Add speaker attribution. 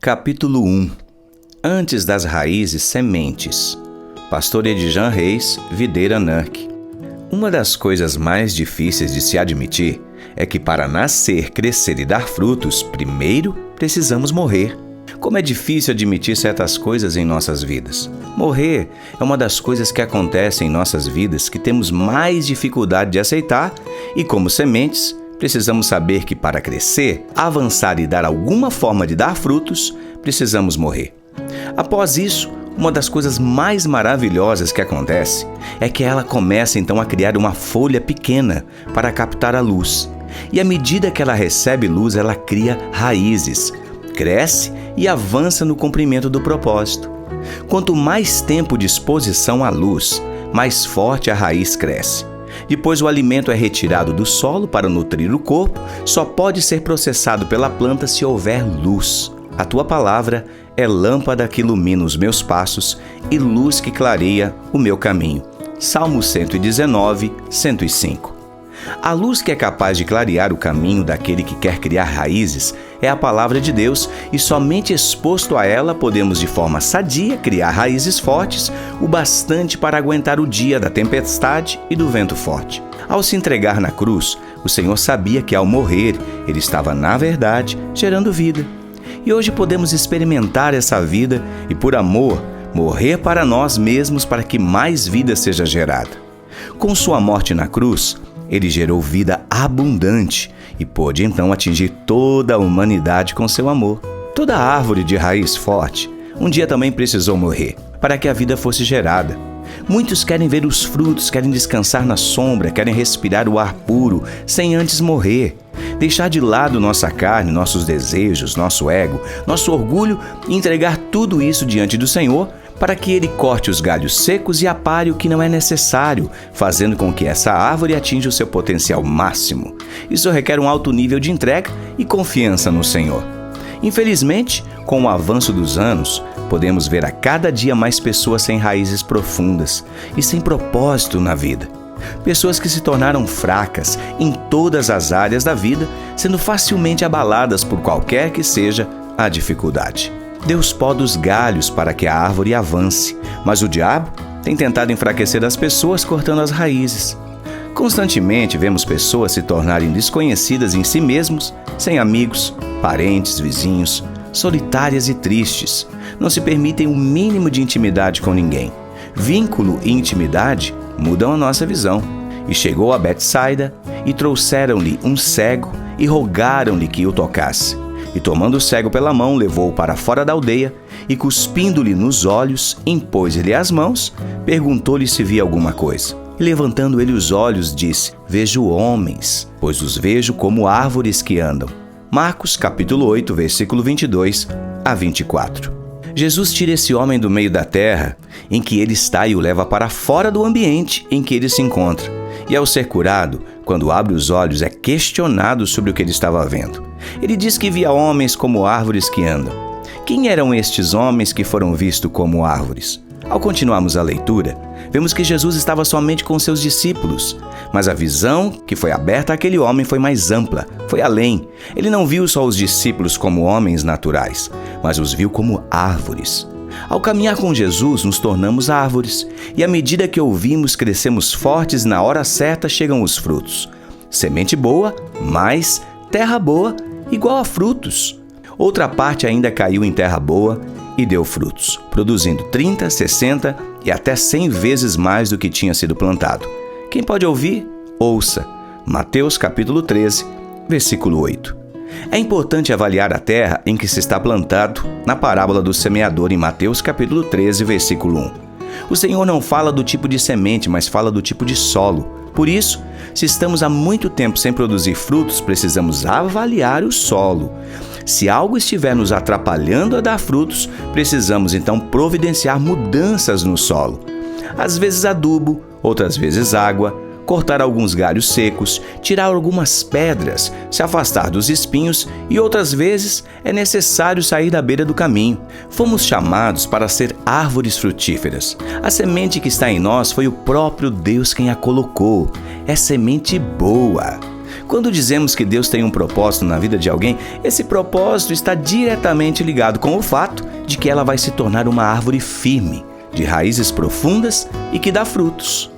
Speaker 1: Capítulo 1. Antes das raízes, sementes. Pastor Edjan Reis, Videira Nank. Uma das coisas mais difíceis de se admitir é que para nascer, crescer e dar frutos, primeiro precisamos morrer. Como é difícil admitir certas coisas em nossas vidas. Morrer é uma das coisas que acontecem em nossas vidas que temos mais dificuldade de aceitar e, como sementes, precisamos saber que para crescer, avançar e dar alguma forma de dar frutos, precisamos morrer. Após isso, uma das coisas mais maravilhosas que acontece é que ela começa então a criar uma folha pequena para captar a luz. E à medida que ela recebe luz, ela cria raízes, cresce e avança no cumprimento do propósito. Quanto mais tempo de exposição à luz, mais forte a raiz cresce. Depois o alimento é retirado do solo para nutrir o corpo, só pode ser processado pela planta se houver luz. A tua palavra é lâmpada que ilumina os meus passos e luz que clareia o meu caminho. Salmo 119, 105. A luz que é capaz de clarear o caminho daquele que quer criar raízes é a palavra de Deus e somente exposto a ela podemos de forma sadia criar raízes fortes, o bastante para aguentar o dia da tempestade e do vento forte. Ao se entregar na cruz, o Senhor sabia que ao morrer, Ele estava, na verdade, gerando vida. E hoje podemos experimentar essa vida e, por amor, morrer para nós mesmos para que mais vida seja gerada. Com sua morte na cruz, Ele gerou vida abundante e pôde então atingir toda a humanidade com seu amor. Toda árvore de raiz forte um dia também precisou morrer para que a vida fosse gerada. Muitos querem ver os frutos, querem descansar na sombra, querem respirar o ar puro sem antes morrer. Deixar de lado nossa carne, nossos desejos, nosso ego, nosso orgulho e entregar tudo isso diante do Senhor para que Ele corte os galhos secos e apare o que não é necessário, fazendo com que essa árvore atinja o seu potencial máximo. Isso requer um alto nível de entrega e confiança no Senhor. Infelizmente, com o avanço dos anos, podemos ver a cada dia mais pessoas sem raízes profundas e sem propósito na vida. Pessoas que se tornaram fracas em todas as áreas da vida, sendo facilmente abaladas por qualquer que seja a dificuldade. Deus poda os galhos para que a árvore avance, mas o diabo tem tentado enfraquecer as pessoas cortando as raízes. Constantemente vemos pessoas se tornarem desconhecidas em si mesmos, sem amigos, parentes, vizinhos, solitárias e tristes. Não se permitem o mínimo de intimidade com ninguém. Vínculo e intimidade mudam a nossa visão. E chegou a Betsaida, e trouxeram-lhe um cego, e rogaram-lhe que o tocasse. E tomando o cego pela mão, levou-o para fora da aldeia, e cuspindo-lhe nos olhos, impôs-lhe as mãos, perguntou-lhe se via alguma coisa. E levantando ele os olhos, disse: Vejo homens, pois os vejo como árvores que andam. Marcos capítulo 8, versículo 22 a 24. Jesus tira esse homem do meio da terra em que ele está e o leva para fora do ambiente em que ele se encontra. E ao ser curado, quando abre os olhos, é questionado sobre o que ele estava vendo. Ele diz que via homens como árvores que andam. Quem eram estes homens que foram vistos como árvores? Ao continuarmos a leitura, vemos que Jesus estava somente com seus discípulos, mas a visão que foi aberta àquele homem foi mais ampla, foi além. Ele não viu só os discípulos como homens naturais, mas os viu como árvores. Ao caminhar com Jesus, nos tornamos árvores, e à medida que ouvimos, crescemos fortes e na hora certa chegam os frutos. Semente boa, mais terra boa, igual a frutos. Outra parte ainda caiu em terra boa e deu frutos, produzindo 30, 60 e até 100 vezes mais do que tinha sido plantado. Quem pode ouvir, ouça. Mateus capítulo 13, versículo 8. É importante avaliar a terra em que se está plantado na parábola do semeador em Mateus capítulo 13, versículo 1. O Senhor não fala do tipo de semente, mas fala do tipo de solo. Por isso, se estamos há muito tempo sem produzir frutos, precisamos avaliar o solo. Se algo estiver nos atrapalhando a dar frutos, precisamos então providenciar mudanças no solo. Às vezes adubo, outras vezes água, cortar alguns galhos secos, tirar algumas pedras, se afastar dos espinhos e outras vezes é necessário sair da beira do caminho. Fomos chamados para ser árvores frutíferas. A semente que está em nós foi o próprio Deus quem a colocou. É semente boa. Quando dizemos que Deus tem um propósito na vida de alguém, esse propósito está diretamente ligado com o fato de que ela vai se tornar uma árvore firme, de raízes profundas e que dá frutos.